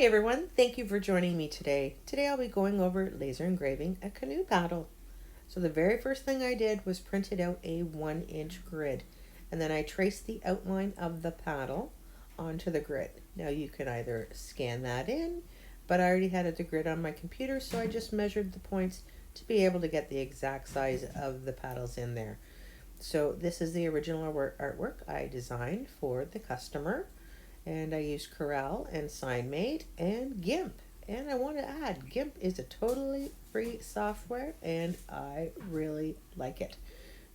Hi everyone, thank you for joining me today. Today I'll be going over laser engraving a canoe paddle. So the very first thing I did was printed out a 1-inch grid, and then I traced the outline of the paddle onto the grid. Now you can either scan that in, but I already had the grid on my computer, so I just measured the points to be able to get the exact size of the paddles in there. So this is the original artwork I designed for the customer. And I used Corel and SignMade and Gimp. And I want to add, Gimp is a totally free software and I really like it.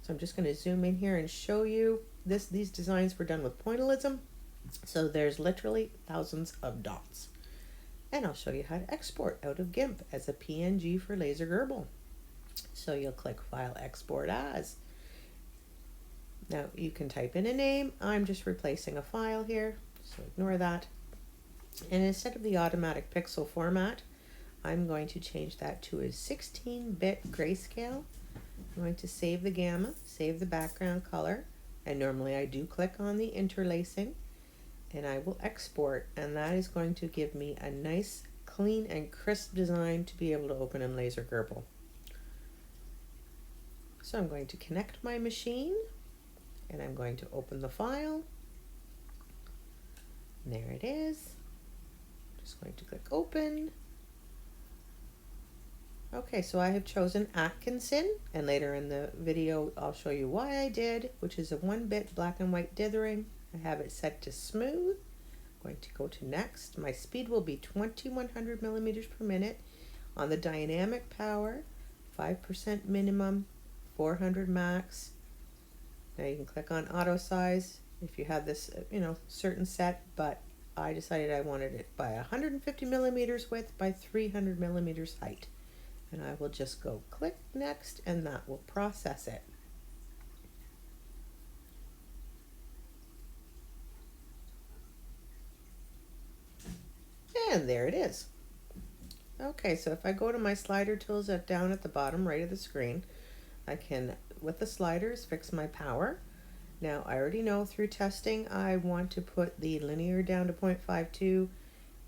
So I'm just going to zoom in here and show you this. These designs were done with pointillism. So there's literally thousands of dots. And I'll show you how to export out of Gimp as a PNG for LASERGRBL. So you'll click File, Export As. Now you can type in a name. I'm just replacing a file here, so ignore that. And instead of the automatic pixel format, I'm going to change that to a 16-bit grayscale. I'm going to save the gamma, save the background color, and normally I do click on the interlacing, and I will export, and that is going to give me a nice, clean, and crisp design to be able to open in LASERGRBL. So I'm going to connect my machine, and I'm going to open the file. And there it is. Just going to click open. Okay, so I have chosen Atkinson, and later in the video I'll show you why I did, which is a 1-bit black and white dithering. I have it set to smooth. I'm going to go to next. My speed will be 2100 millimeters per minute on the dynamic power, 5% minimum, 400 max. Now you can click on auto size if you have this, certain set, but I decided I wanted it by 150 millimeters width by 300 millimeters height. And I will just go click next, and that will process it. And there it is. Okay, so if I go to my slider tools down at the bottom right of the screen, I can, with the sliders, fix my power. Now I already know through testing I want to put the linear down to 0.52,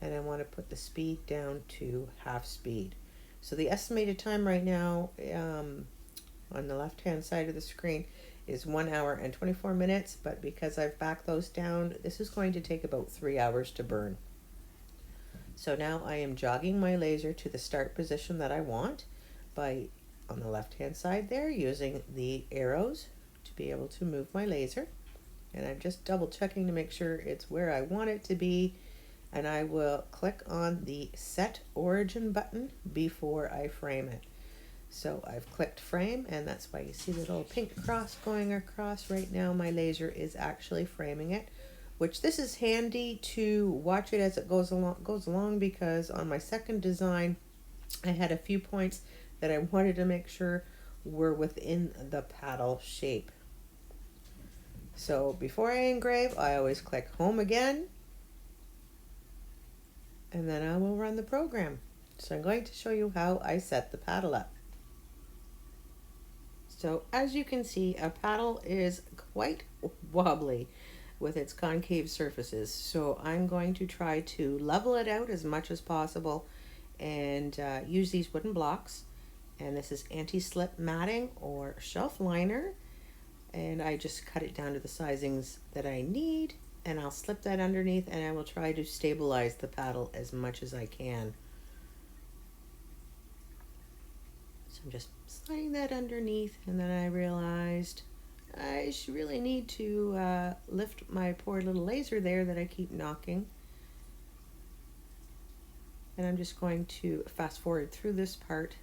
and I want to put the speed down to half speed. So the estimated time right now on the left hand side of the screen is 1 hour and 24 minutes, but because I've backed those down, this is going to take about 3 hours to burn. So now I am jogging my laser to the start position that I want by, on the left hand side there, using the arrows to be able to move my laser. And I'm just double checking to make sure it's where I want it to be. And I will click on the Set Origin button before I frame it. So I've clicked frame, and that's why you see the little pink cross going across. Right now my laser is actually framing it, which this is handy to watch it as it goes along because on my second design I had a few points that I wanted to make sure were within the paddle shape. So before I engrave, I always click home again, and then I will run the program. So I'm going to show you how I set the paddle up. So as you can see, a paddle is quite wobbly with its concave surfaces. So I'm going to try to level it out as much as possible and use these wooden blocks. And this is anti-slip matting or shelf liner. And I just cut it down to the sizings that I need, and I'll slip that underneath, and I will try to stabilize the paddle as much as I can. So I'm just sliding that underneath, and then I realized I really need to lift my poor little laser there that I keep knocking. And I'm just going to fast forward through this part.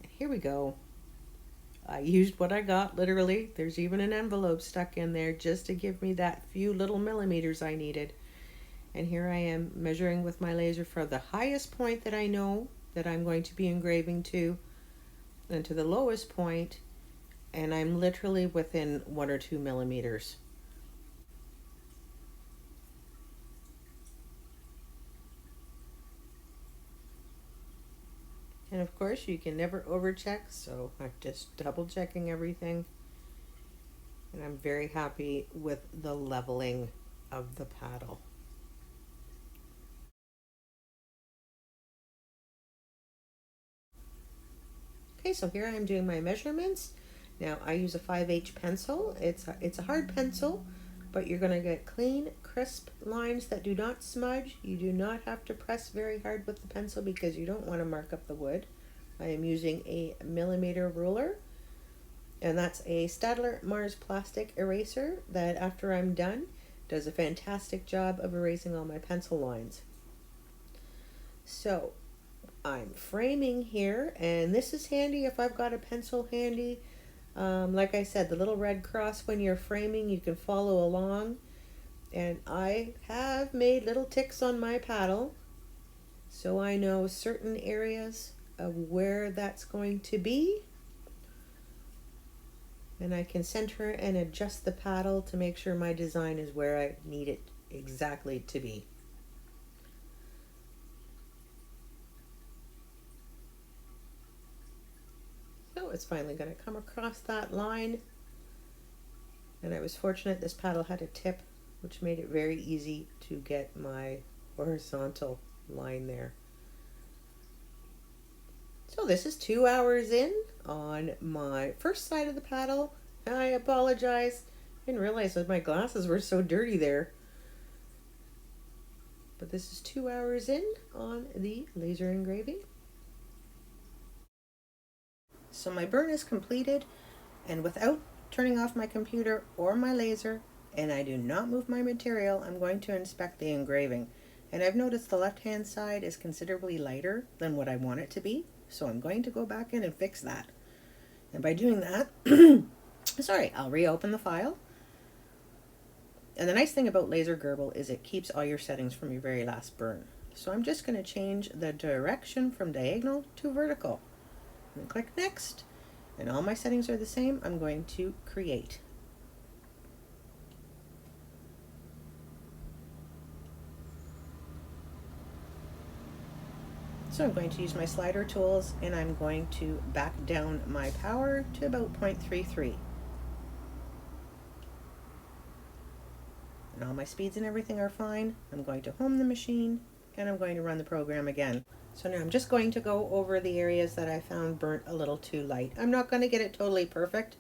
And here we go. I used what I got, literally. There's even an envelope stuck in there just to give me that few little millimeters I needed. And here I am measuring with my laser for the highest point that I know that I'm going to be engraving to, and to the lowest point, and I'm literally within 1 or 2 millimeters. And of course you can never overcheck, so I'm just double checking everything. And I'm very happy with the leveling of the paddle. Okay, so here I am doing my measurements. Now I use a 5H pencil. It's a hard pencil, but you're going to get clean, crisp lines that do not smudge. You do not have to press very hard with the pencil because you don't want to mark up the wood. I am using a millimeter ruler, and that's a Staedtler Mars plastic eraser that after I'm done does a fantastic job of erasing all my pencil lines. So I'm framing here, and this is handy if I've got a pencil handy. Like I said, the little red cross when you're framing, you can follow along. And I have made little ticks on my paddle so I know certain areas of where that's going to be. And I can center and adjust the paddle to make sure my design is where I need it exactly to be. So it's finally going to come across that line. And I was fortunate this paddle had a tip, which made it very easy to get my horizontal line there. So this is 2 hours in on my first side of the paddle. I apologize. I didn't realize that my glasses were so dirty there. But this is 2 hours in on the laser engraving. So my burn is completed, and without turning off my computer or my laser, and I do not move my material, I'm going to inspect the engraving. And I've noticed the left-hand side is considerably lighter than what I want it to be, so I'm going to go back in and fix that. And by doing that, sorry, I'll reopen the file. And the nice thing about LASERGRBL is it keeps all your settings from your very last burn. So I'm just going to change the direction from diagonal to vertical. And click next, and all my settings are the same. I'm going to create. So I'm going to use my slider tools, and I'm going to back down my power to about 0.33. And all my speeds and everything are fine. I'm going to home the machine, and I'm going to run the program again. So now I'm just going to go over the areas that I found burnt a little too light. I'm not going to get it totally perfect,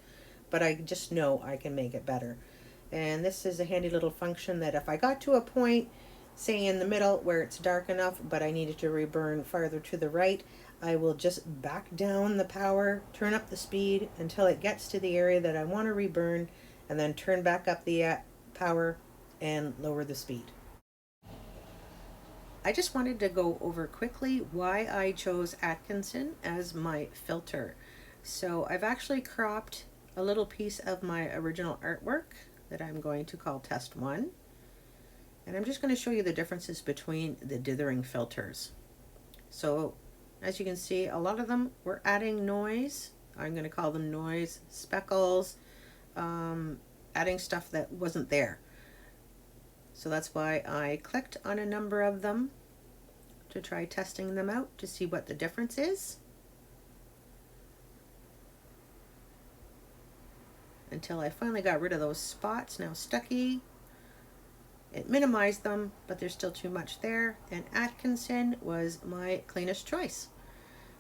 but I just know I can make it better. And this is a handy little function that if I got to a point, say in the middle where it's dark enough, but I needed to reburn farther to the right, I will just back down the power, turn up the speed until it gets to the area that I want to reburn, and then turn back up the power and lower the speed. I just wanted to go over quickly why I chose Atkinson as my filter. So I've actually cropped a little piece of my original artwork that I'm going to call Test 1. And I'm just going to show you the differences between the dithering filters. So as you can see, a lot of them were adding noise. I'm going to call them noise, speckles, adding stuff that wasn't there. So that's why I clicked on a number of them to try testing them out to see what the difference is. Until I finally got rid of those spots, now stucky. It minimized them, but there's still too much there, and Atkinson was my cleanest choice.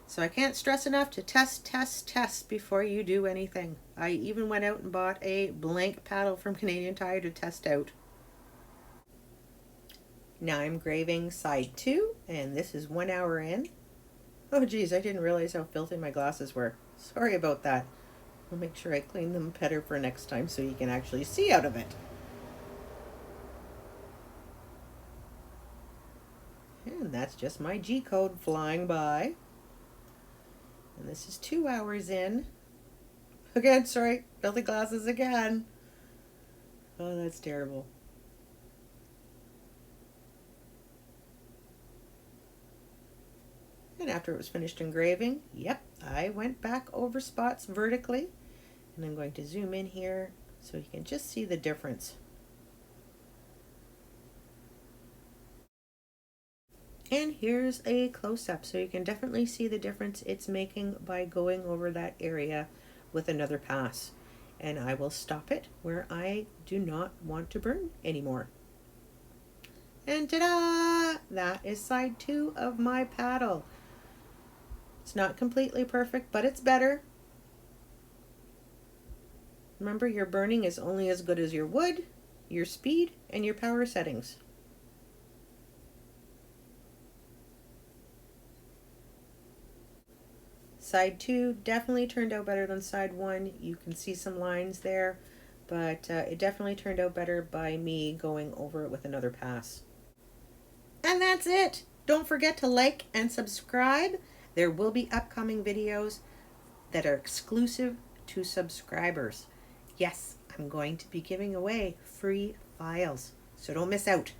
So I can't stress enough to test before you do anything. I even went out and bought a blank paddle from Canadian Tire to test out. Now I'm engraving side 2, and this is 1 hour in. Oh geez, I didn't realize how filthy my glasses were. Sorry about that. I'll make sure I clean them better for next time so you can actually see out of it. And that's just my G-code flying by. And this is 2 hours in. Again, sorry, filthy glasses again. Oh, that's terrible. And after it was finished engraving, yep, I went back over spots vertically. And I'm going to zoom in here so you can just see the difference. And here's a close-up, so you can definitely see the difference it's making by going over that area with another pass. And I will stop it where I do not want to burn anymore. And ta-da! That is side 2 of my paddle. It's not completely perfect, but it's better. Remember, your burning is only as good as your wood, your speed, and your power settings. Side 2 definitely turned out better than side 1. You can see some lines there, but it definitely turned out better by me going over it with another pass. And that's it. Don't forget to like and subscribe. There will be upcoming videos that are exclusive to subscribers. Yes, I'm going to be giving away free files, so don't miss out.